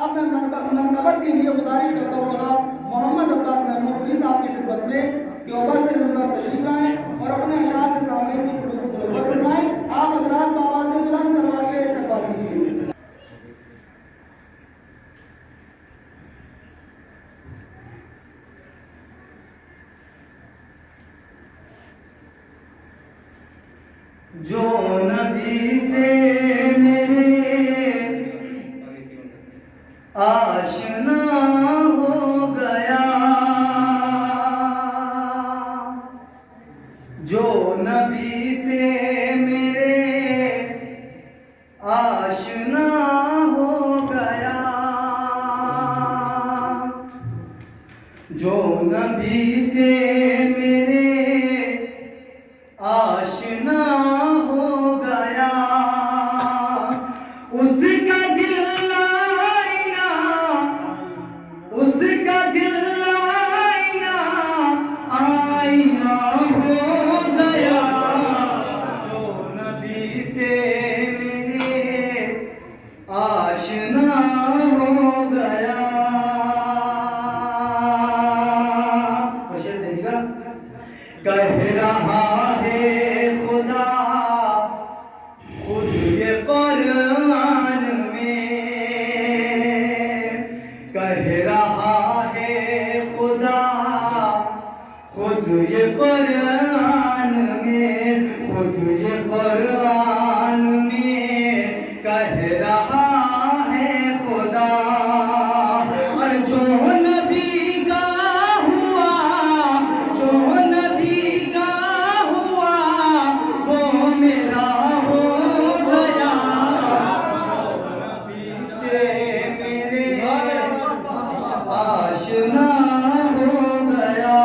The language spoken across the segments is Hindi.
अब मैं मनकबत के लिए गुजारिश करता हूँ जनाब मोहम्मद अब्बास महमूदपुरी साहब की खिदमत में कि ऊपर से मेंबर तशरीफ लाएं और अपने अशरात से सामईन की खुलूब फरमाएं। आप हजरात आवाज़ बुलंद सलवात से इस्तकबाल कीजिए। जो नबी से मेरे आशना हो गया, जो नबी से मेरे आशना हो गया, जो नबी से मेरे आशना हो गया, उसका दिल आईना, उसका दिल आईना, आईना हो गया, जो नबी से मेरे आशना हो गया। कह रहा है खुदा खुद ये कुरान में, कह रहा है खुदा खुद ये कुरान में, खुद ये कुरान में कह रहा है खुदा। और जो नबी का हुआ, जो नबी का हुआ, वो मेरा हो गया, नबी से मेरे आशना हो गया।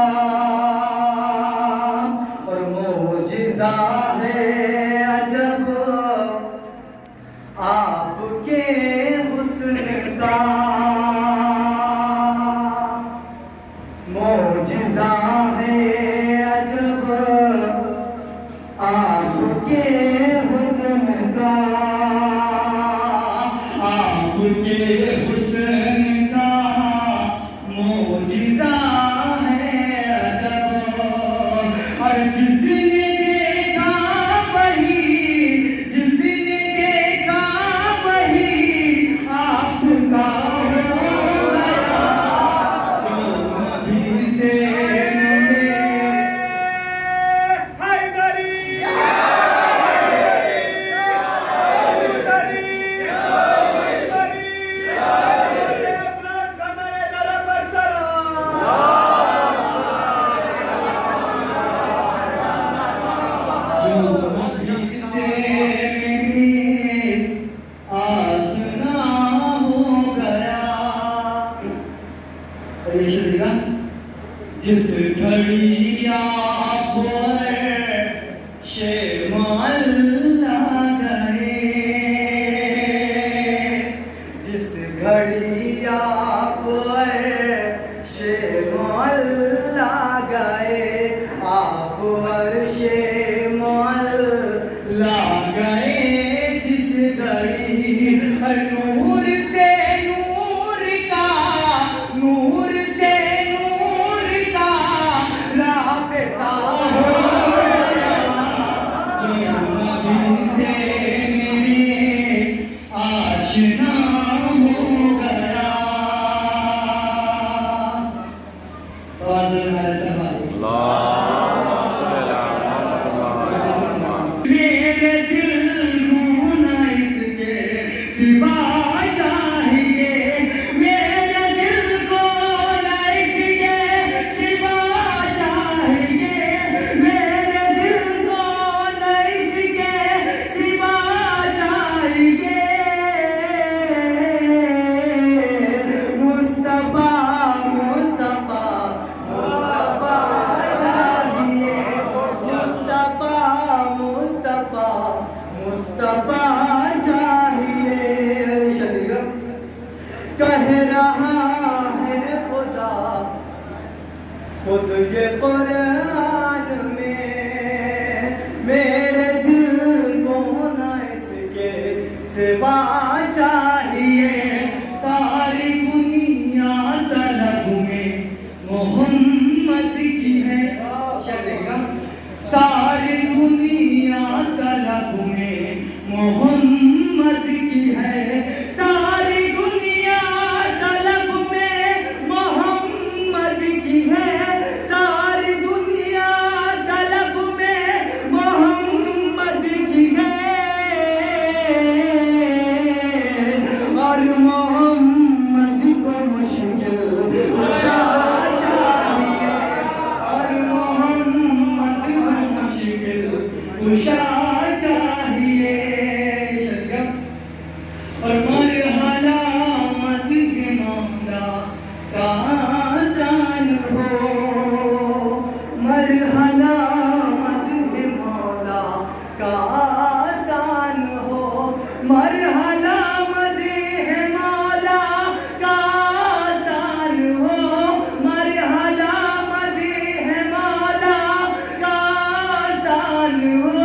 और मोजिज़ा है अजब आपके हुस्न का, मोजिज़ा है अजब आपके हुस्न का, आपके हुस्न का मोजिज़ा है अजब। और जिसने देखा वही, जिसने देखा वही आपका हो गया, जो नबी से जिस घड़ी आप शेमाल गए, जिस घड़ी आप शेमाल गए, आप शेमाल ला गए, जिस घड़ी नूर से नूर का, नूर से नूर का राबता हो गया, जो नबी से मेरे आशना हो गया। मेरे दिल को न इसके सिवा चाहिए, मेरे दिल को न इसके सिवा चाहिए, मेरे दिल को न इसके सिवा चाहिए। मुस्तफा मुस्तफा मुस्तफा चाहिए, मुस्तफा मुस्तफा मुस्तफा चाहिए। कह रहा है खुदा खुद ये कुरान में, मेरे दिल को न इसके सिवा चाहिए, सारी तलब में मोहम्मद की है, सारी दुनिया तलब में मोहम्मद की है, सारी दुनिया तलब में मोहम्मद की है। और मोहम्मद को मुश्किल कुशा चाहिए, और मोहम्मद को मुश्किल कुशा चाहिए। और मरहला मत के मौला का आसान हो, मरहला मत के मौला का आसान हो, मरहला मत है मौला का आसान हो, मरहला मत है मौला का आसान हो।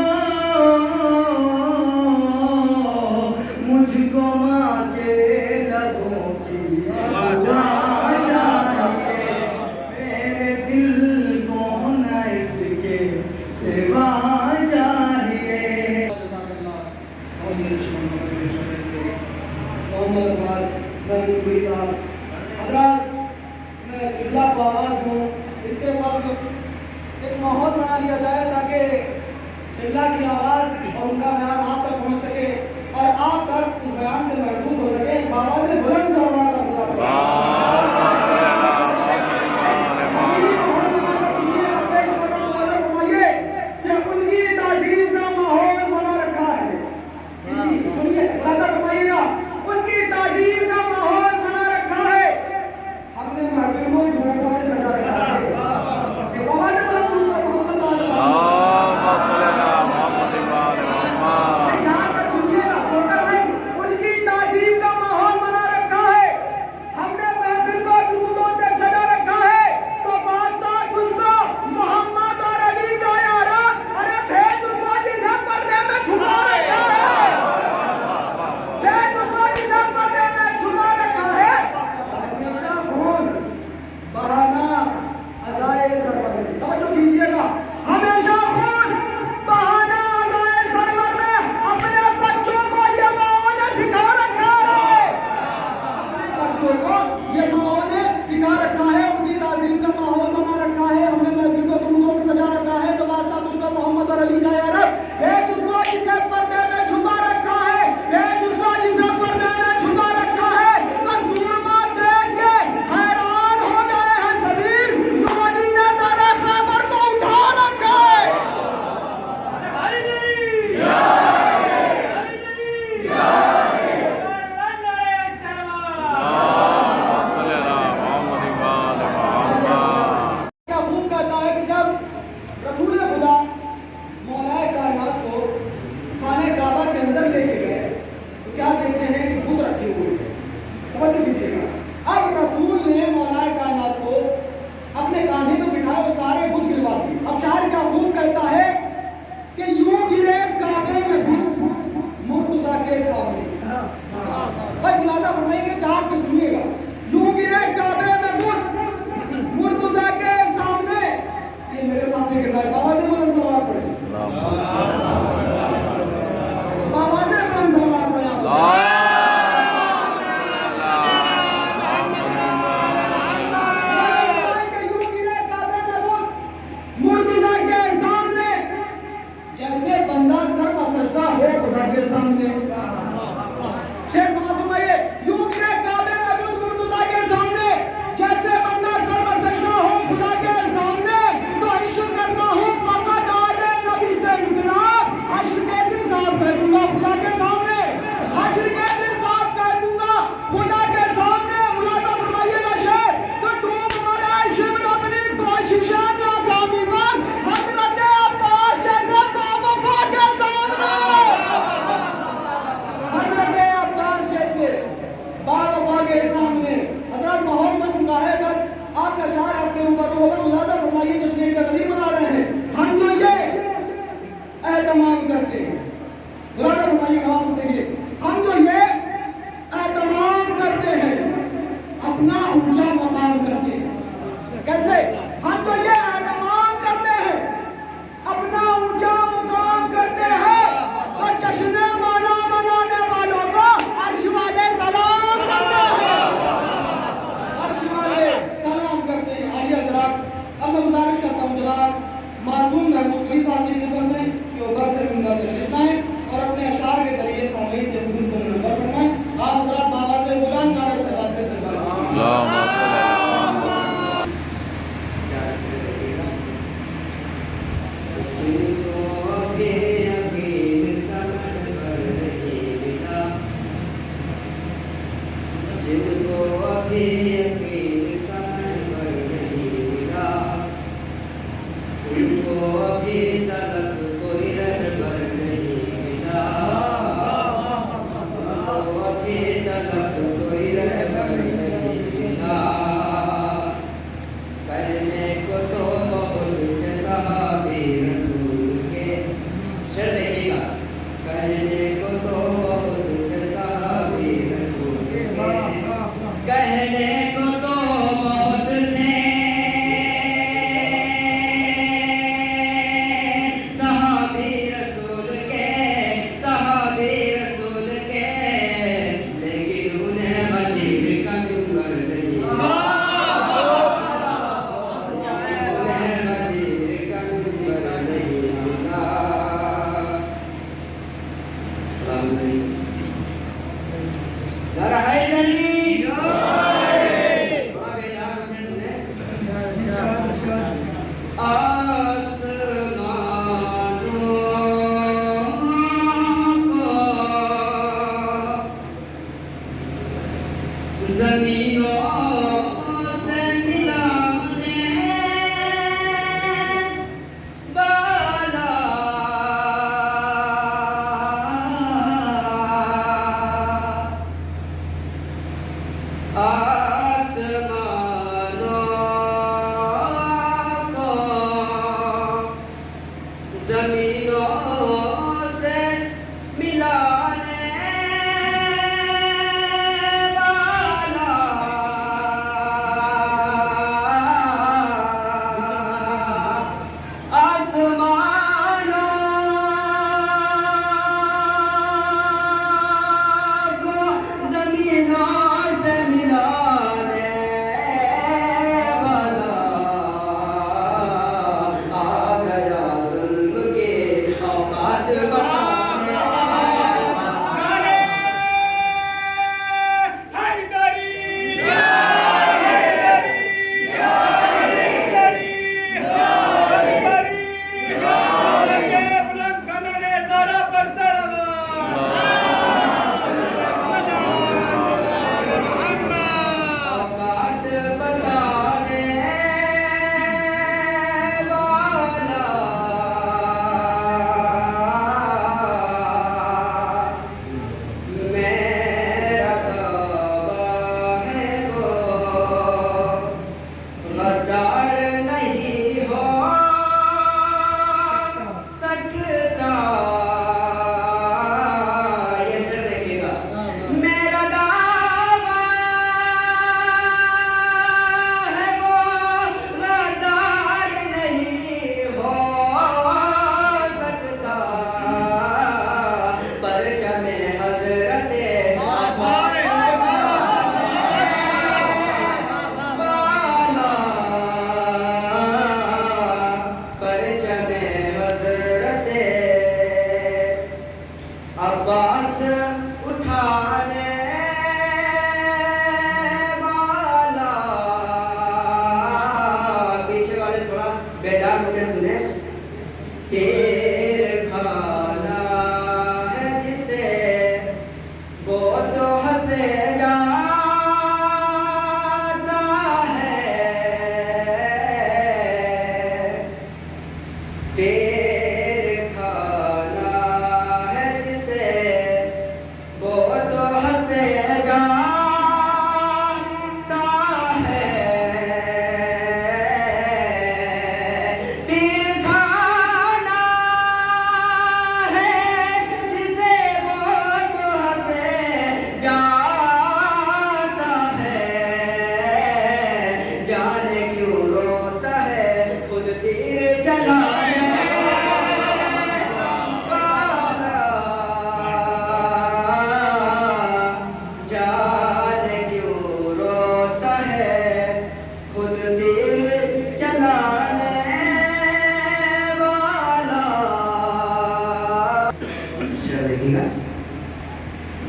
मुझको माँ के लबों की दुआ चाहिए, मेरे दिल को न इसके सिवा चाहिए। हज़रात, मैं किबला को आवाज़ दूँ, इसके वक्त एक माहौल बना लिया जाए ताकि किबला की आवाज़ और उनका बयान आप तक पहुँच सके और आप तक उस बयान से महफूज हो सके। बाबा से बुलंद सलावत का उनकी ताज़ीम का माहौल बना रखा है। सुनिए, मुलाज़ा फरमाइएगा, उनकी ताज़ीम का माहौल बना रखा है। हमने महफिल को दुआओं से सजा रखा है। बाबा ने बोला जानकर सुनिएगा, सोकर नहीं, उनकी ताज़ीम का माहौल बना रखा है। हमने महफिल को दुआओं से सजा रखा है। तो वास्ता तुझको मोहम्मद और अली का यारा, अरे भेज उसको जिसे पर्दे में छुपा रखा है, भेज उसको जिसे पर्दे में छुपा रखा है। हमेशा खून बहाना अज़ाए सरवर में, तवज्जो कीजिएगा, हमेशा खून बहाना अज़ाए सरवर में अपने बच्चों को ये माओ ने सिखा रखा है, अपने बच्चों को ये माओ ने सिखा रखा है। उनकी ताज़ीम का माहौल बना रखा है। हमने महफिल को दुरूदों से सजा रखा है। तो वास्ता तुझको मोहम्मद और अली का या रब, भेज उसको जिसे पर्दे में छुपा रखा है, भेज उसको जिसे पर्दे में छुपा रखा है। तो सूरमा देख के हैरान हो गए हैं सभी, युवती ने तेरे खैबर को उठा रखा है। क्या खूब कहता है कि जब रसूल खुदा मौलाए कायनात को खाने काबा के अंदर लेके गए तो क्या देखते हैं कि बुत रखे हुए हैं। तवज्जो कीजिएगा, अब रसूल ने मौलाए कायनात को अपने कांधे में बिठाए और सारे बुत गिरवा दिए। अब शायर क्या खूब कहता है कि यूं गिरे काबे में बुत मुर्तजा के सामने। भाई मुलाज़ा फरमाइएगा, चाक के सुनिएगा, यूं गिरे काबे में बुत मुर्तजा के सामने, ये मेरे सामने गिर रहा है। बाबा से बुलंद सलावत पढ़े, बाबा से बुलंद सलावत पढ़े। यूं गिरे काबे में बुत मुर्तजा के सामने, जैसे बंदा सर पर सजदा हो खुदा के सामने। शेर समाज फरमाइए, यूं गिरे काबे में बुत मुर्तजा के सामने, जैसे बंदा सर पर सजदा हो खुदा के सामने। तो इश्क करता हूँ फकत आले नबी से इनकलाब, हश्र के दिन साफ कर दूंगा खुदा के सामने, हश्र के दिन साफ कर दूंगा खुदा के सामने। मुलाज़ा फरमाइएगा शेर, तो डूब मरे शिब्र अपनी कोशिशें नाकामी पर, हज़रत अब्बास जैसे बावफा के सामने, हज़रत अब्बास जैसे बावफा के सामने। हज़रत माहौल बन चुका है, बस आपका शार आपके ऊपर होगा। मुलाज़ा फरमाइए, जश्न ईद गदीर मना रहे हैं, हम जो ये एहतमाम करते हैं, मुलाज़ा फरमाइए, नवाज़ सुनिए, हम जो ये एहतमाम करते हैं, अपना ऊंचा मकाम करते हैं। कैसे? हम जो ये एहतमाम करते हैं, अपना ऊंचा मकाम करते हैं।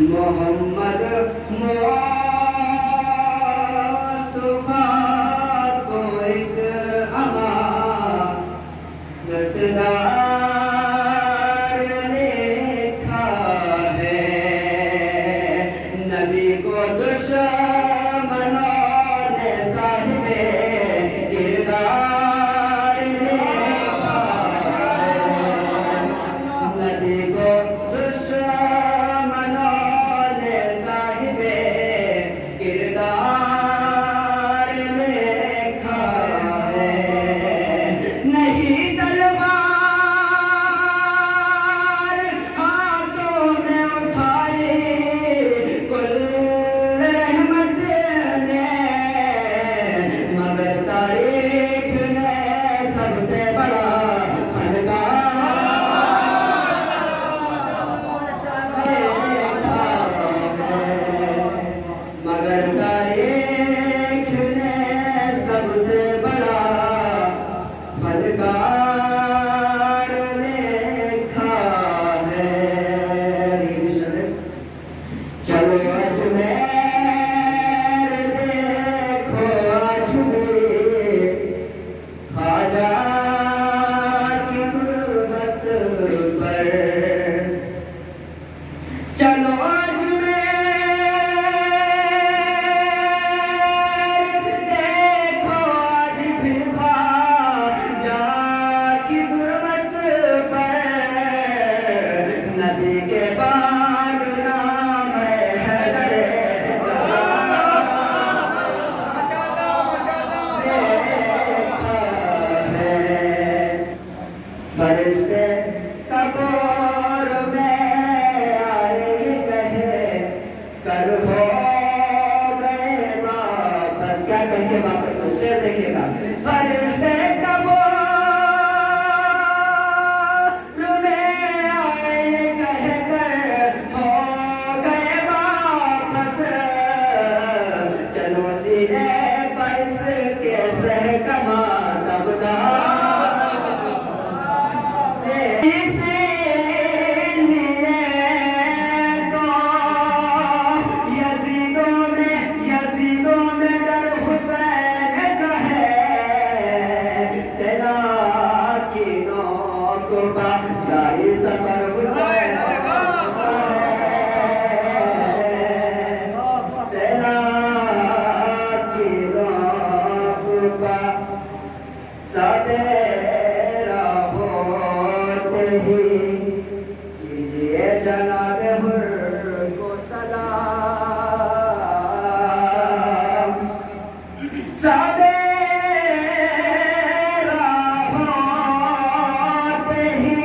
मोहम्मद मुस्तफा को एक अमानतदार लिखा है, नबी को दुश्मनों अजमेर देखो अजमेर ख्वाजा की गुर्बत पर चलो अजमेर देखो आज भी ख्वाजा की गुर्बत पर नबी के बाद नाम हैदर फरिश्ते कब्र में आएंगे कहे कर हो गए वापस क्या कहेंगे वापस को शेर देखिएगा फरिश्ते कब्र में आएंगे कहे कर हो गए वापस चलो सीधे बस के शह कमा तब सवेरा होते ही कीजिए जनाब हुर को सलाम सवेरा होते ही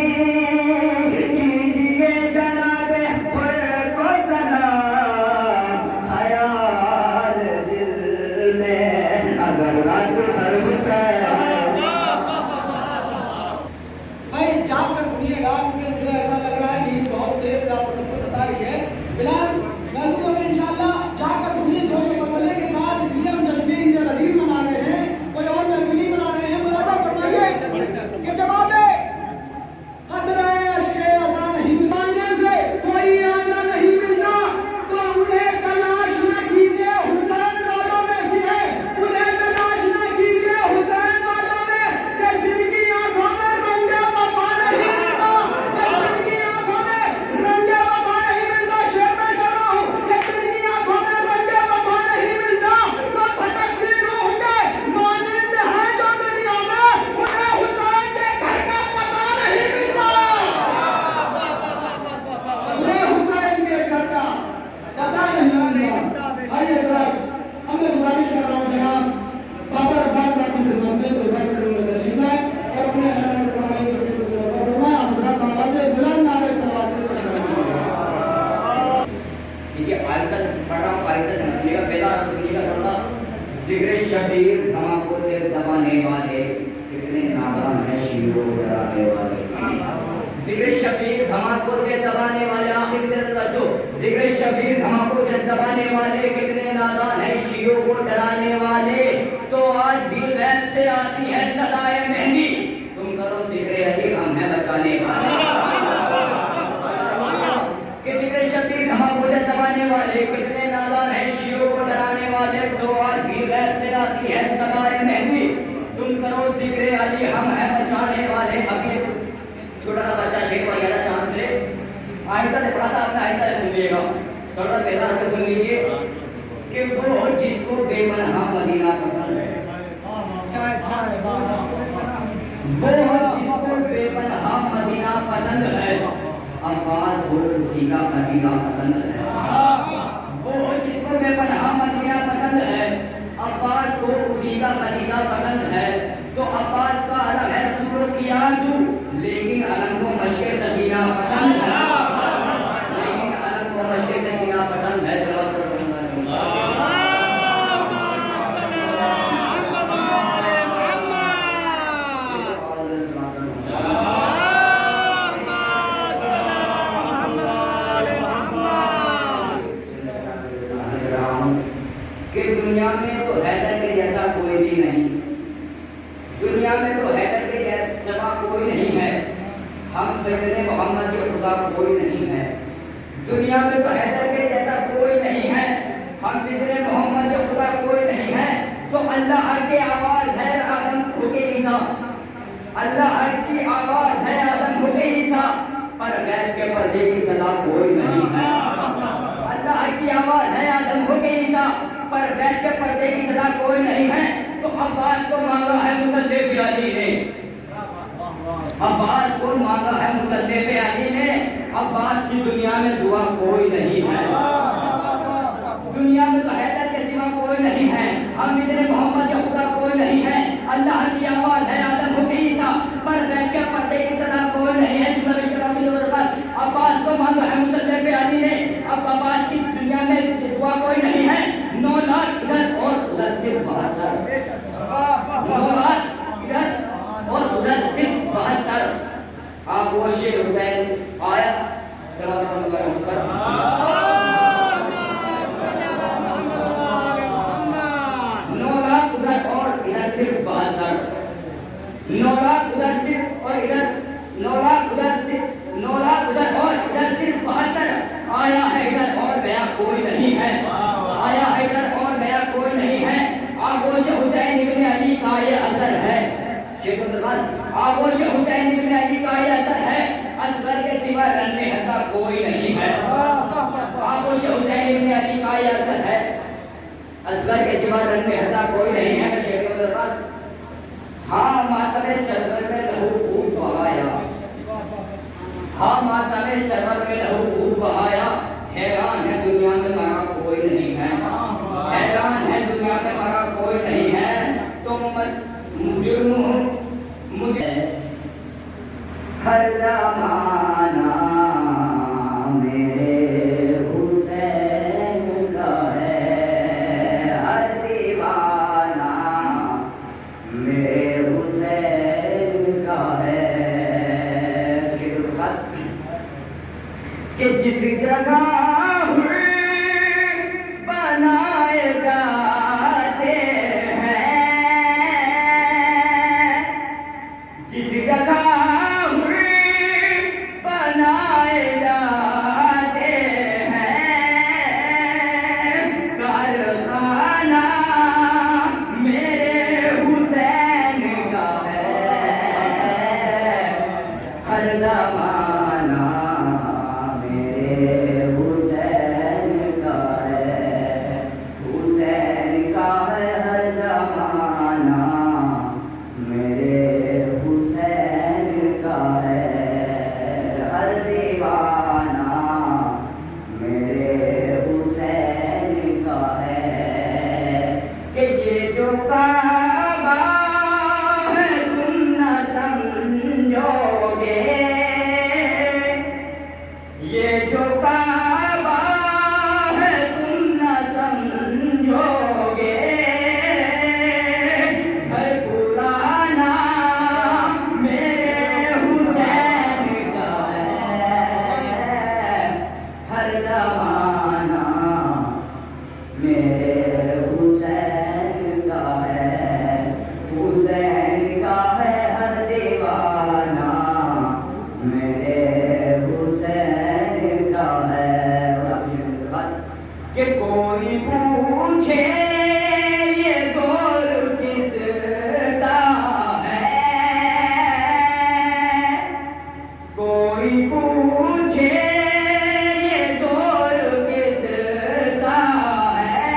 कीजिए जनाब हुर को सलाम ख्याल दिल में अगर रात भर हुसैन भाई जाकर सुनिएगा क्योंकि मुझे ऐसा लग रहा है कि बहुत तेज से आपको सबको सता रही है। बिलाल महबूब इंशाल्लाह जाकर सुनिए जोश और बलबले के साथ, इसलिए हम जश्न ईद गदीर मना रहे हैं, कोई और महफिली मना रहे हैं। मुलाजा फरमाइए कि जवाबे कदर अश्के अज़ा नहीं मिलने से कोई आना नहीं मिलता, तो उन्हें तलाश न कीजिए हुसैन वालों में गिरे, उन्हें तलाश न कीजिए हुसैन वालों में कि जिनकी आंखों में रंगे वफा नहीं मिलता, कि जिनकी आंखों में रंगे वफा नहीं मिलता। शेर में कर रहा हूं कि जिनकी आंखों में रंगे वफा नहीं मिलता, तो भटकती रूह के मानिंद है जो दुनिया में उन्हें हुसैन के घर का पता नहीं मिलता, उन्हें हुसैन के घर का पता नहीं मिलता। आइए जनाब, हमें गुजारिश कर रहा हूं जनाब बाबर अब्बास साहब की खिदमत में तो बस में तशरीफ लाए और अपने अशार से सामने को फरमाया हजरत आवाज़ बुलंद नारे सलवात से देखिए आयतन पढ़ रहा हूँ, आयतन सुनिएगा, पहला सुनिएगा थोड़ा जिक्र शबीर धमाकों से दबाने वाले कितने नादान है शीरों डराने वाले जिक्र शबीर धमाकों से दबाने वाले आखिर तेरा जो जिक्र शबीर धमाकों से दबाने वाले कितने नादान है शीरों को डराने वाले। तो आज भी गैब से आती है सदाए मेहंदी, तुम करो जिक्र अली हम है बचाने वाले कि जिक्र शबीर धमाकों से दबाने वाले कितने नादान है शीरों को डराने वाले। तो आज भी गैब से आती है सदाए मेहंदी, तुम करो जिक्र अली हम है बचाने वाले। अभी छोटा सा बच्चा शेर वगैरह चांद ले आयता ने पढ़ा था, आपने आयता सुन लीजिएगा, थोड़ा पहला आयता सुन लीजिए कि वो जिसको बेमनहा मदीना पसंद है, वो जिसको बेमनहा मदीना पसंद है, अब्बास को उसी का कसीदा पसंद है। वो जिसको बेमनहा मदीना पसंद है, अब्बास को उसी का कसीदा पसंद है। तो अब्बास का अलग है रसूलों की आरज़ू, लेकिन अलग को मशक़े सकीना पसंद है, लेकिन अलग को मशक़े सकीना पसंद है। कि दुनिया में तो हैदर के जैसा कोई भी नहीं, दुनिया में तो हैदर के जैसा कोई नहीं है, हम बेज़ने मोहम्मद के खुदा कोई नहीं है। दुनिया में तो हैदर के जैसा कोई नहीं हम जिसने मोहम्मद के खुदा कोई नहीं है तो अल्लाह की आवाज है आदम होके ईसा, अल्लाह की आवाज है आदम होके ईसा, पर गैब के पर्दे की सदा कोई नहीं है। अल्लाह की आवाज है आदम होके ईसा, पर गैब के पर्दे की सदा कोई नहीं है। तो अब्बास को मांगा है मुसल्ले पे अली ने, अब्बास को मांगा है मुसल्ले पे अली ने। अब्बास की दुनिया में दुआ कोई नहीं है, दुनिया में तो हैदर के सिवा कोई नहीं है। हम इतने मोहम्मद या खुदा कोई नहीं है। अल्लाह की आवाज है आदम होके ईसा, पर गैब के पर्दे की सदा कोई नहीं है। अब्बास को मांगा है मुसल्ले पे अली ने। अब अब्बास की दुनिया में दुआ कोई नहीं है। 9 लाख इधर और उधर सिर्फ 72, 9 लाख इधर और उधर सिर्फ 72। आप वो शेर हुसैन आया सल्लल्लाहु अलैहि वसल्लम, 9 लाख उधर और इधर सिर्फ 72, 9 लाख उधर सिर्फ और इधर 9 लाख उधर सिर्फ 9 लाख उधर और इधर सिर्फ 72। आया है इधर और गया कोई नहीं है, आया है इधर और गया कोई नहीं है। आगोश हुसैन इब्ने अली का ये असर है, आगोश हुसैन इब्ने अली का ये असर है। असगर के सिवा रन में हंसा कोई नहीं है। आगोश हुसैन इब्ने अली का ये असर है, असगर के सिवा रन में हंसा कोई नहीं है। हाँ मातम सरवर में लहू खूब बहाया, हाँ माता में सरवर में लहू खूब बहाया। हैरान है दुनिया में मरा कोई नहीं है, हैरान है दुनिया में मरा कोई नहीं है। तुम जुर्म मुझे हर ज़माना मेरे हुसैन का है, हर दीवाना मेरे हुसैन का है। कि जिस जगह बनाए जाते हैं, जिस जगह बनाए जाते हैं, कारखाना मेरे हुसैन का है, हर ज़माना कि कोई पूछे ये दौर किसका है, कोई पूछे ये दौर किसका है,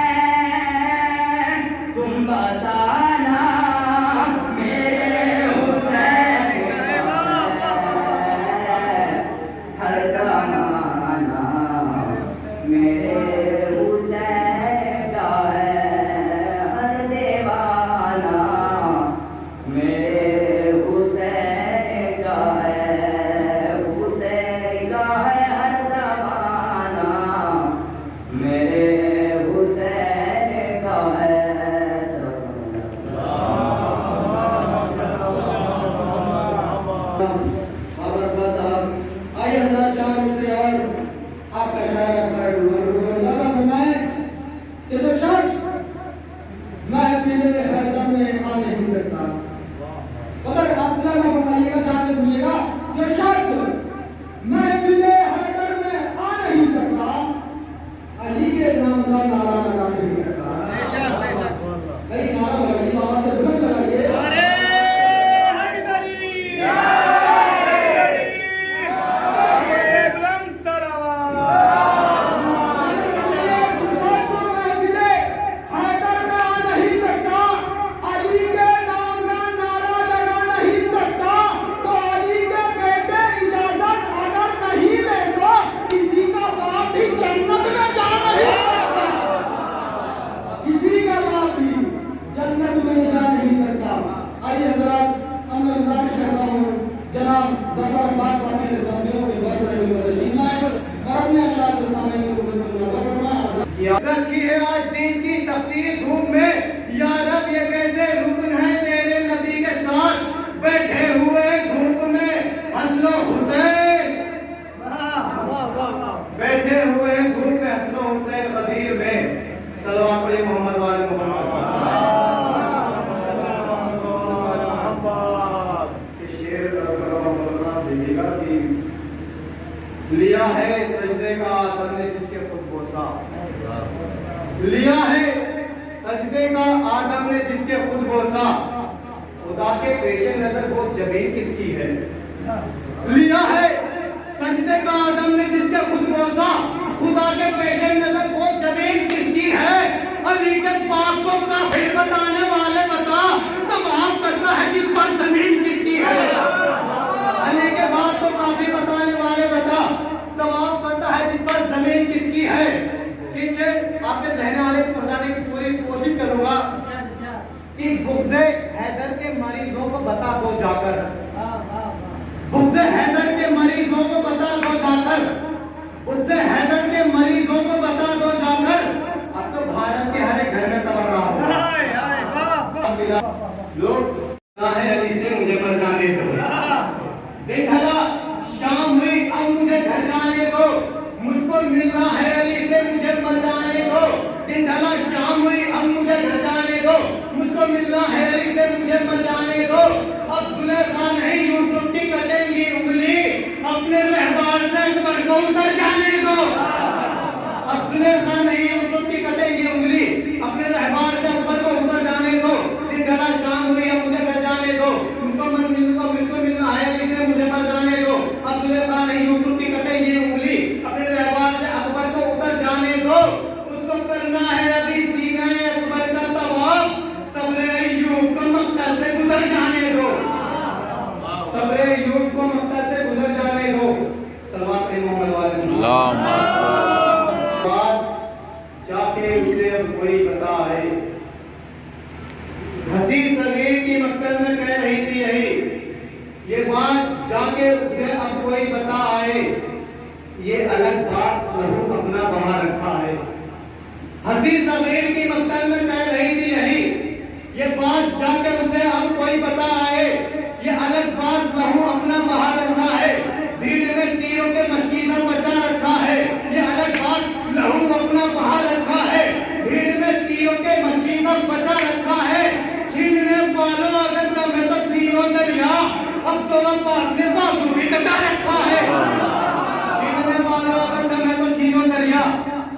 तुम बताना मेरे हुसैन का है, हर ज़माना मेरे नारा लगा रखी है आज दिन की तफसीर धूप में। या रब ये कैसे रुकन है तेरे नबी के साथ बैठे हुए धूप में हसनो हुसैन, बैठे हुए धूप में हसनो हुसैन गदीर में। सलवात पढ़े मोहम्मद वाले मोहम्मद। लिया है सजदे का आदम ने जिसके खुद बोसा, लिया है सजदे का आदम ने जिसके खुद बोसा, खुदा के पेशे नजर वो जमीन किसकी है। लिया है सजदे का आदम ने जिसके खुद बोसा, खुदा के पेशे नजर वो जमीन किसकी है। अली के पाक को काफिर बताने वाले बता, तमाम करता है जिस पर जमीन किसकी है। अली के बात को काफी बताने वाले बता, तमाम करता है जिस पर जमीन किसकी है। किसे आपके जहने वाले को पहुंचाने की पूरी कोशिश करूंगा कि बुग़्ज़े हैदर के मरीजों को बता दो जाकर, बुग़्ज़े हैदर के मरीजों को बता दो जाकर, बुग़्ज़े हैदर के मरीजों को बता दो जाकर। अब तो भारत के हर एक घर में तबर्रा हो लोग अली से मुझे मर जाने दो। दिन ढला शाम हुई अब मुझे घर जाने दो, मुझको मिलना है अली से मुझे मर जाने दो। दिन ढला शाम हुई अब मुझे घर जाने दो, मुझको मिलना है अली से मुझे मर जाने दो। अब जुलेखा नहीं यूसुफ की कटेंगी उंगली, अपने रहबार से अकबर को उतर जाने दो। अब जुलेखा नहीं यूसुफ की कटेंगी उंगली, अपने रहबार से अकबर को उतर जाने दो। दिन ढला शाम हुई अब मुझे घर जाने दो, मुझको मिलना है अली से मुझे मर जाने दो। अब जुलेखा नहीं यूसुफ की कटेंगी उंगली, अपने रहबार से अकबर को उतर जाने दो। उसको करना है अभी सीना अकबर का तवाफ, सब्र अय्यूब को मक्तल से गुजर जाने दो, सब्र अय्यूब को मक्तल से गुजर जाने दो। सलवात पे मोहम्मद वाले बात जाके उसे अब कोई बताए, हसी सगीर की मक्तल में कह रही थी यही, ये बात जाके उसे अब कोई बता आए। ये अलग बात लहू अपना बहा रखा है। हसी सगीर की मक्तल में कह रही थी यही, ये बात जाके उसे अब कोई बता आए। ये अलग बात लहू अपना बहा रखा है, भीड़ में तीरों के मशीना बचा रखा है। ये अलग बात लहू अपना बहा रखा है, भीड़ में तीरों के मशीना बचा रखा है। छीनने वालों अगर दम है तो छीनो दरिया, अब तो अब्बास ने बाजू भी कटा रखा है। छीनने वालों अगर दम है तो छीनो दरिया,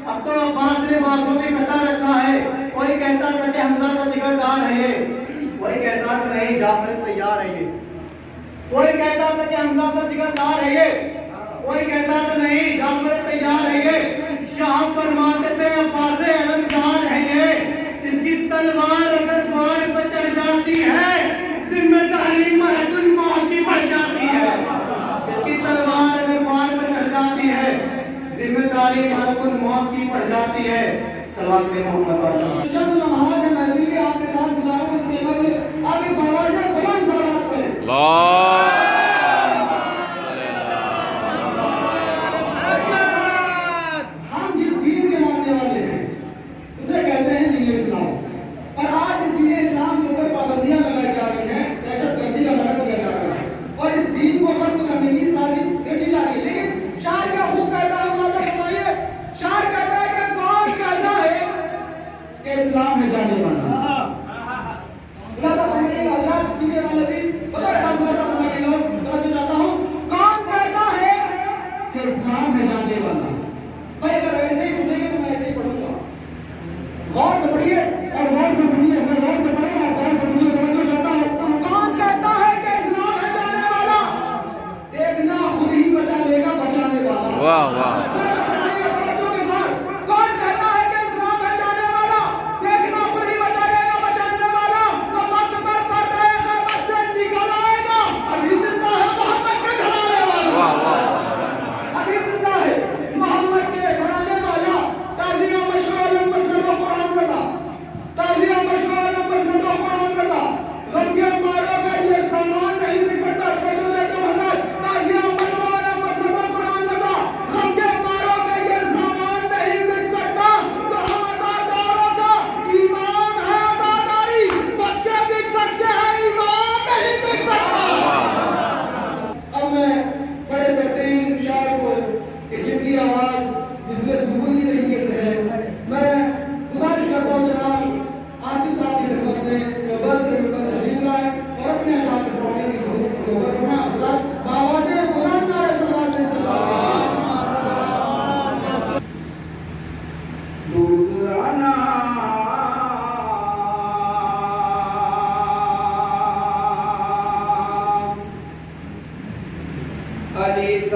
अब तो अब्बास ने बाजू भी कटा रखा है। कोई कहता था कि हमजा का जिगरदार है ये, कोई कहता था नहीं जाफर तैयार है ये। कोई कहता था कि हमजा का जिगरदार है ये, कोई कहता था नहीं जाफर तैयार है ये। शाह फरमाते थे अब्बास अलमदार है ये, इसकी तलवार अगर वार पर चढ़ जाती है जिम्मेदारी महदुल मौत की बढ़ जाती है। इसकी तलवार अगर वार पर चढ़ जाती है जिम्मेदारी महदुल मौत की बढ़ जाती है। सलाम पे मोहम्मद चंद लम्हात में महफिल के आपके साथ गुजारूं, इसके बाद आगे बरवाजे बुलंद फरमात करें। हम जिस दीन के मानने वाले हैं उसे कहते हैं दीन इस्लाम, और आज इस दीन इस्लाम के ऊपर पाबंदियां लगाई जा रही हैं, दहशतगर्दी का लहर किया जा रहा है और इस दीन को खत्म करने की साजिश रची जा रही है। लेकिन शायर क्या खूब कहता है, अंदाजा फरमाइए, शायर कहता है कि कौन कहता है कि इस्लाम है जाने वाला। अंदाजा फरमाइएगा हज़रात, दीन वाले भी बता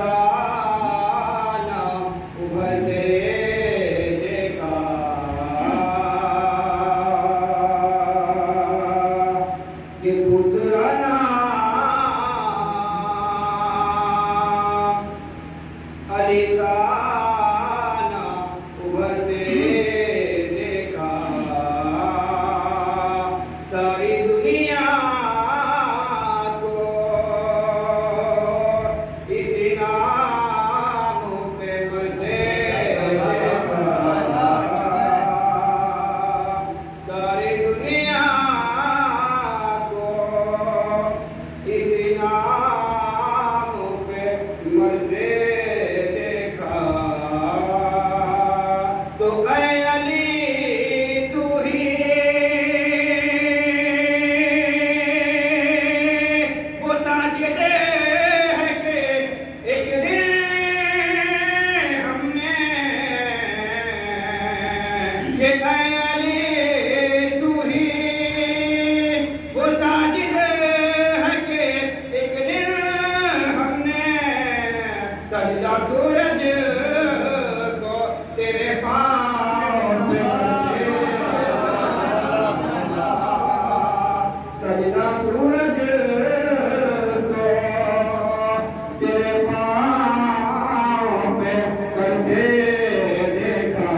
अलीसाना उभरते देखा कि गुजराना अलीसाना उभरते देखा सारी दुनिया को इसी नाम पे मरते देखा सारी दुनिया को इसी नाम पे मरते देखा तो ऐ अली तू ही वो साजिदे है कि एक दिन हमने ये ऐ अली तू ही वो साजिदे है कि एक दिन हमने सजदा सूरज को तेरे पाँव पे सजदा सूरज को तेरे पाँव पे करके देखा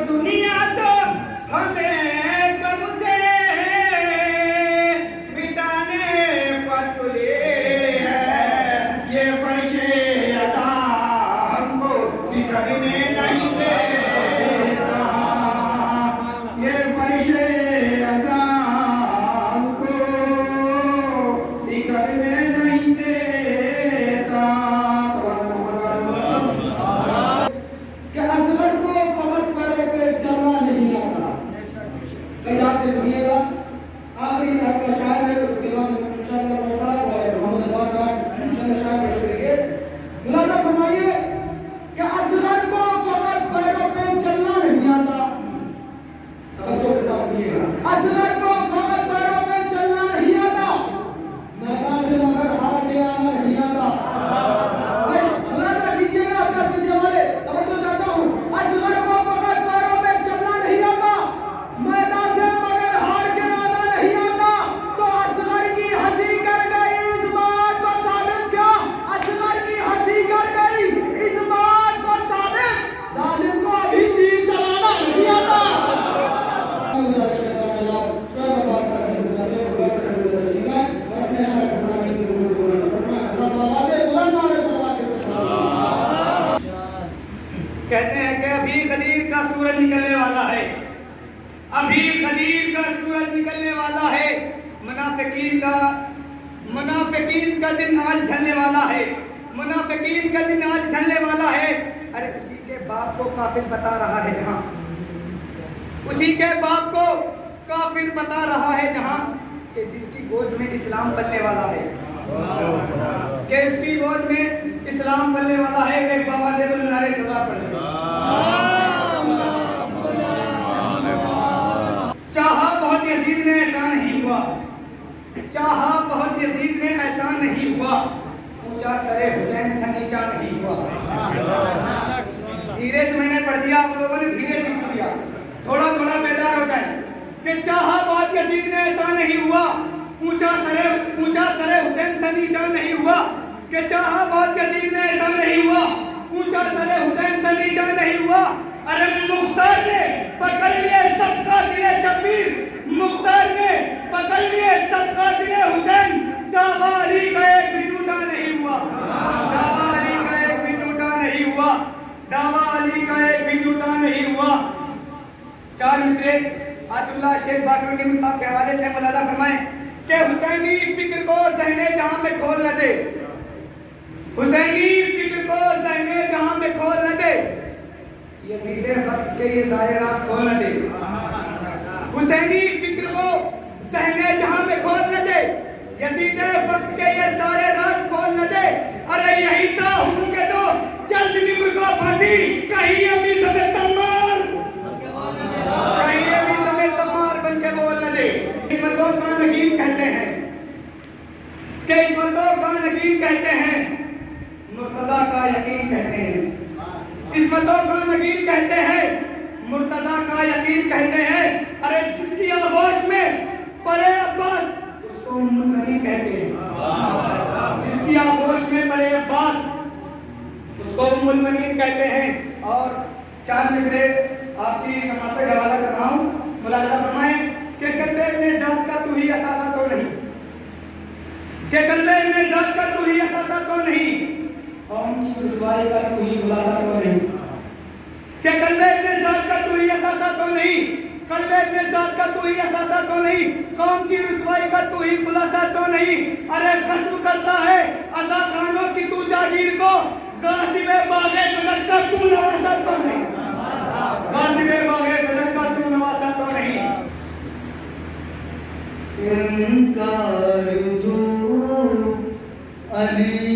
दुनिया तो हमें गम से मिटाने पर तुले है ये फर्शे अता हमको बिखरने नहीं देता ये फर्शे अता हमको बिखरने नहीं देता कि असगर को फकत पैरों पे चलना नहीं आता। कई आपने सुनिएगा आखिरी का शायर है उसके बाद इंशाअल्लाह मौसाद और मोहम्मद अब्बास साहब इंशाअल्लाह शायर पेश करेंगे। मुलाजा फरमाइए कि असगर को फकत पैरों पे चलना नहीं आता। तवज्जो के साथ सुनिएगा। असगर को फकत पैरों पे चलना नहीं आता, मैदान से मगर हार के आना नहीं आता। मुलाजा कीजिएगा अपना पीछे वाले तवज्जो चाहता हूँ। असगर को फकत पैरों पे चलना नहीं आता, मैदान से मगर हार के आना नहीं आता। तो असगर की हंसी कर गई इस बात को साबित क्या? असगर की हंसी कर गई इस बात को साबित, जालिम को अभी तीर चलाना नहीं आता। कहते हैं कि अभी गदीर का सूरज निकलने वाला है, अभी गदीर का सूरज निकलने वाला है। मुनाफिकीन का दिन आज ढलने वाला है, मुनाफिकीन का दिन आज ढलने वाला है। अरे उसी के बाप को काफिर बता रहा है जहां, उसी के बाप को काफिर बता रहा है जहां कि जिसकी गोद में इस्लाम पलने वाला है, कि इसकी गोद में इस्लाम पलने वाला है। एक बाबा से नारे सदा पढ़ चाहा बहुत यजीद ने ऐसा नहीं हुआ, चाहा बहुत यजीद ने ऐसा नहीं हुआ, ऊंचा सरे हुसैन था नीचा नहीं हुआ। धीरे से मैंने पढ़ दिया, आप लोगों ने धीरे से सुन लिया, थोड़ा कि चाहा बहुत यजीद ने ऐसा नहीं हुआ, ऊंचा सरे हुसैन था नीचा नहीं हुआ, कि चाहा बहुत यजीद ने ऐसा नहीं हुआ, ऊंचा सरे हुसैन था नीचा नहीं हुआ। अरे मुख्तार ने पकड़ लिए सबका दिए शब्बीर, मुख्तार ने पकड़ लिए सबका दिए हुसैन, दावा अली का एक भी झूठा नहीं हुआ, दावा अली का एक भी झूठा नहीं हुआ, दावा अली का एक भी झूठा नहीं हुआ। चार मिसरे आतुल्लाह शेख बाकरउनी साहब के हवाले से मौलाना फरमाएं कि हुसैनी फिक्र को ज़हने जहां में खोल न दे, हुसैनी फिक्र को ज़हने जहां में खोल न दे, यजीदे वक्त के ये सारे राज खोल न दे, हुसैनी फिक्र को ज़हने जहां में खोल न दे, यजीदे वक्त के ये सारे राज खोल न दे। अरे यही था हुक्म के दो जल्द निम्र को फांसी, कहीं अभी समेत तमार, कहीं अभी समेत तमार बन के बोल न दे। किस्मतों का नगीन कहते हैं, किस्मतों का नगीन कहते हैं, मुर्तजा का यकीन कहते हैं, किस्मतों का नगीन कहते हैं, मुर्तजा का यकीन कहते हैं। अरे जिसकी आगोश में पले अब्बास उसको उम्मुल नहीं कहते हैं, जिसकी आगोश में पले अब्बास उसको उम्मुल मनीन कहते हैं। और चार मिसरे आपकी समात का हवाला कर रहा हूँ, मुलाजा फरमाएं कि कल्बे इब्ने ज़ात का तू ही असासा तो नहीं, कि कल्बे इब्ने ज़ात का तू ही असासा तो नहीं, कौम की रुसवाई का तू ही खुलासा तो नहीं, कि कल्बे इब्ने ज़ात का तू ही असासा तो नहीं, कल्बे इब्ने ज़ात का तू ही असासा तो नहीं, कौम की रुसवाई का तू ही खुलासा तो नहीं। अरे गस्ब करता है अज़ा खानों की तू जागीर को, गासिबे बागे फलक का तू नवासा तो नहीं, गासिबे बागे फलक का तू नवासा तो नहीं। इनकार जो अली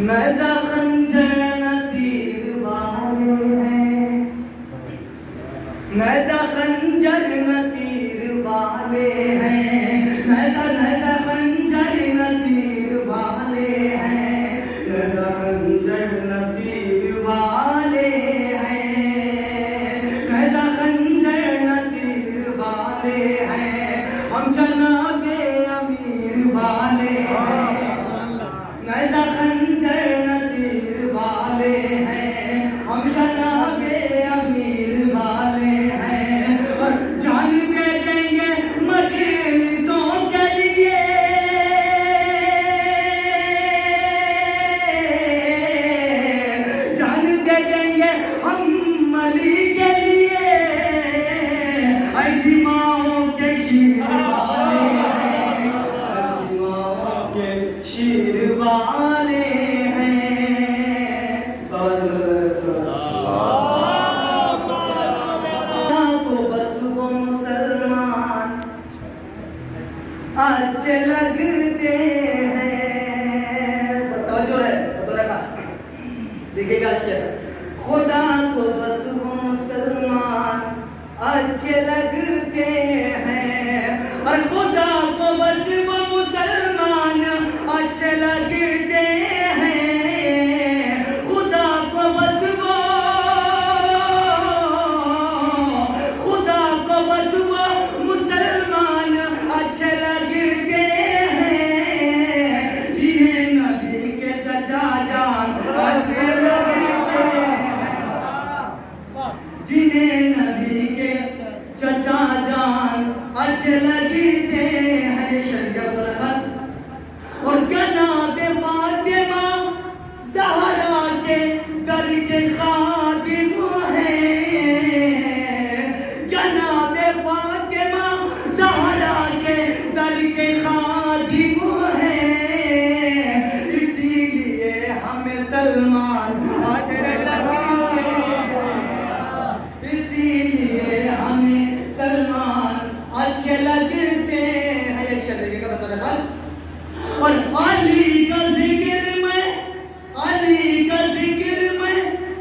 नज़ा खंजर तीर वाले हैं, नज़ा खंजर तीर वाले हैं, नज़ा खंजर तीर वाले हैं, नज़ा खंजर तीर वाले हैं, नज़ा खंजर तीर वाले हैं, हम जनाबे अमीर वाले हैं। अच्छे लगते हैं। तवज्जो रहे तो रखा देखिएगा शेर। खुदा को बस वो मुसलमान अच्छे लगते हैं, और खुदा को बस वो मुसलमान अच्छे लगते हैं। खुदा को बस वो मुसलमान अच्छे लगते हैं, जिन्हें नबी के चचा जान अच्छे लगते हैं, जिन्हें नबी के चचा जान अच्छे लगते हैं। शरीयत और जनाब फातिमा ज़हरा के दर के खादिम हैं, जनाब फातिमा ज़हरा के दर के खादिम हैं, इसीलिए हमें सलमान अच्छे लगते हैं, इसीलिए हमें सलमान अच्छे लगते हैं। ये शब्द का बता रहा और अली का जिक्र मैं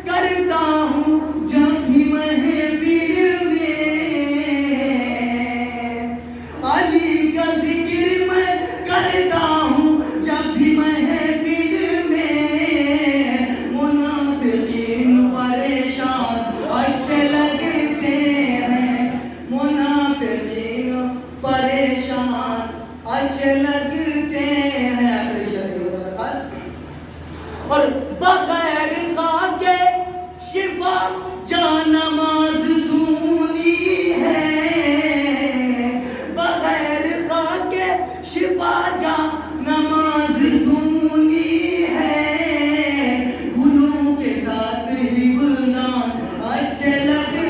करता हूँ जब भी महफिल में, अली का जिक्र मैं करता हूँ जब भी महफिल में, मुनाफिकीन परेशान अच्छे लगते हैं, मुनाफिकीन परेशान अच्छे लगते हैं। और बगैर खाके शिफा जा नमाज सुनी है, बगैर खाके शिफा जा नमाज सुनी है, गुलों के साथ ही गुलदान अच्छे लगते हैं।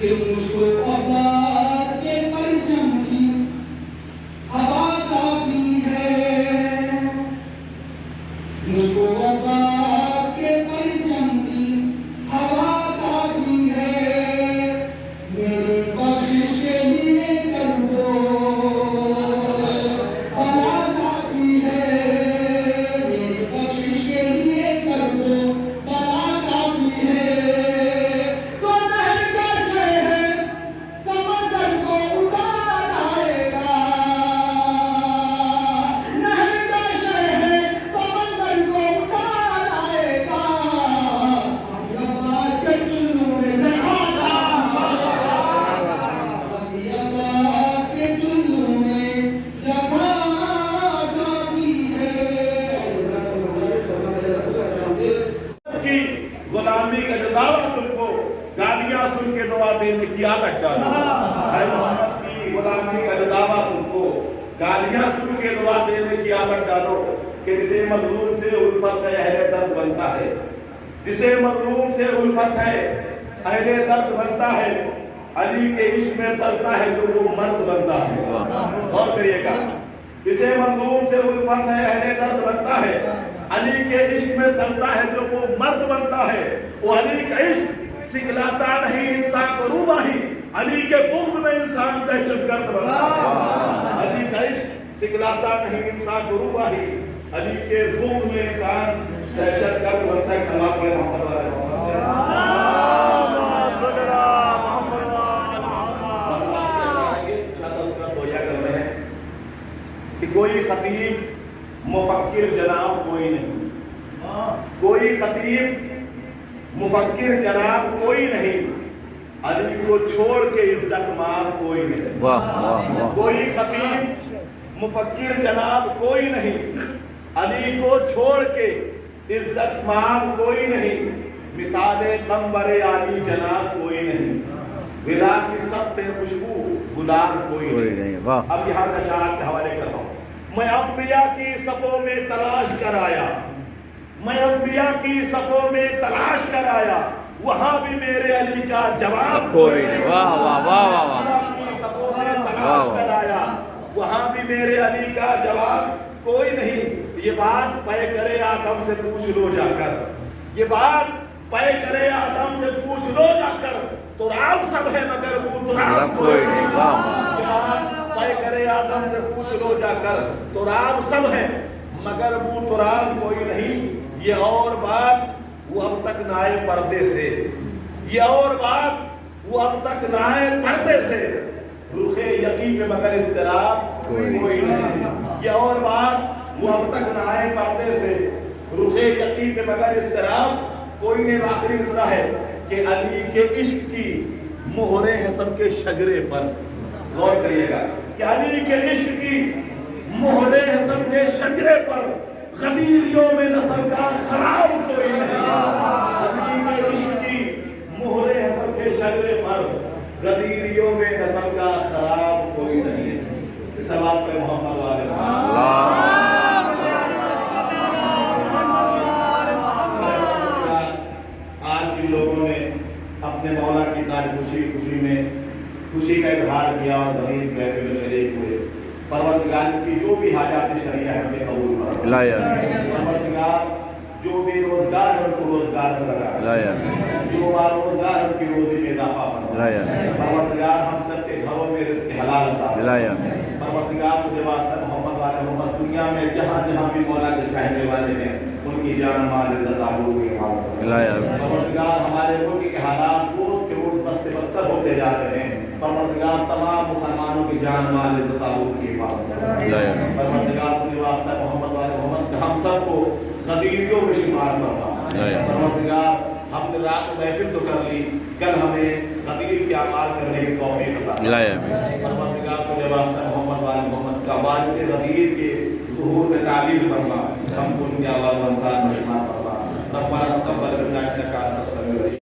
कि मुझको अब्बास के परचम की हवा काफी है, मुझको अब्बास के परचम की हवा काफी है, मेरी बख्शिश के लिए कर दो भला काफी है, मेरी बख्शिश के लिए कर दो भला काफी है। तो नहर का शहर समंदर को उठा लाएगा, नहर का शहर समंदर को उठा लाएगा, अभी अब्बास के चुल्लू में जगाता, अभी अब्बास के चुल्लू में जगा काफी है। की गुलामी का जो दावा तुमको गालियां सुन के दुआ देने की आदत डालो। है मोहम्मद की गुलामी का जो दावा तुमको गालियां सुन के दुआ देने की आदत डालो कि जिसे मजलूम से उल्फत है अहले दर्द बनता है, जिसे मजलूम से उल्फत है अहले दर्द बनता है, अली के इश्क में पलता है जो वो मर्द बनता है। गौर करिएगा, जिसे मजलूम से उल्फत है अहले दर्द बनता है, अली के इश्क में पलता है जो वो मर्द बनता है। वो अली का इश्क सिखलाता नहीं इंसान को रूबाही, अली के बुग़्ज़ में इंसान दहशतगर्द बनता है। अली का इश्क सिखलाता नहीं इंसान को रूबाही, अली के बुग़्ज़ में इंसान दहशतगर्द बनता है। सलाम पे मोहम्मद वाले कि कोई खतीब मुफक्किर जनाब कोई नहीं, कोई खतीब मुफक्किर जनाब कोई नहीं, अली को छोड़ के इज्जत माब कोई नहीं। वाह वाह वाह। कोई खतीब मुफक्किर जनाब कोई नहीं, अली को छोड़ के इज्जत माब कोई नहीं, मिसाले कम्बरे आली जनाब कोई नहीं, विला की सब पे खुशबू गुलाब कोई नहीं। वाह। अब यहाँ से शाह के हवाले कर रहा हूँ। मैं अंबिया की सफों में तलाश कर आया, मैं अंबिया की सफों में तलाश कर आया, वहां भी मेरे अली का जवाब कोई नहीं। वाह वाह वाह वाह वाह। सफों में तलाश कर आया, वहां भी मेरे अली का जवाब कोई नहीं। ये बात पै करे आदम से पूछ लो जाकर, ये बात पै करे आदम से पूछ लो जाकर, तो राम सब है मगर बुतराम कोई नहीं। पै करे आदम से पूछ लो जाकर, तो राम सब है मगर बुतराम कोई नहीं। ये और बात वो अब तक ना आए पर्दे से, ये और बात वो अब तक ना आए पर्दे से, रुखे यकीन में मगर इस्तिराब कोई नहीं। ये और बात वो अब तक ना आए पर्दे से, रुखे यकीन में मगर इस्तिराब कोई नहीं। आखिरी मिसरा है कि अली के इश्क की मोहरें हैं सबके शजरे पर। गौर करिएगा कि अली के इश्क की मोहरें हैं सबके शजरे पर, गदीरियों में नस्ल का खराब कोई नहीं। अली के इश्क की मोहरें हैं सबके शजरे पर, गदीरियों में नस्ल का खराब कोई नहीं। सलाम पे मोहम्मद वाले आज भी लोगों ने अपने मौला की खुशी में खुशी का इजहार किया और ज़मीन महफिल में शरीक हुए। परवरदिगार की जो भी हाजात शरिया है हमें कबूल फरमा। परवरदिगार जो बेरोजगार है उनको रोजगार से लगाया, जो बेरोजगार है उनकी रोजी में इजाफा फरमा। परवरदिगार हम सबके घरों में रिज़्क़ हलाल अता फरमा। परवरदिगार तुझे वास्ता मोहम्मद वाले मोहम्मद दुनिया में जहाँ जहाँ भी मौला के चाहने वाले हैं उनकी जान माल इज्जत आबरू की हिफाजत फरमा। परवरदिगार हमारे मुल्क के हालात रोज के रोज बद से बदतर होते जा रहे हैं। परवरदिगार तमाम मुसलमानों की जान माल इज्जत आबरू की हिफाजत फरमा। परवरदिगार तुझे वास्ता मोहम्मद वाले मोहम्मद हम सबको गदीरियों में शुमार फरमा। परवरदिगार हमने रात महफिल तो कर ली, कल हमें गदीर के अमाल करने की तौफीक अता फरमा। परवरदिगार तुझे वास्ता मोहम्मद वाले मोहम्मद का वारिस गदीर के ज़ुहूर में तालीम फरमा, हमको उनके आवाज़ अंसार में शुमार फरमा। रब्बना तक़ब्बल मिन्ना इन्नका अंतस समीउल अलीम।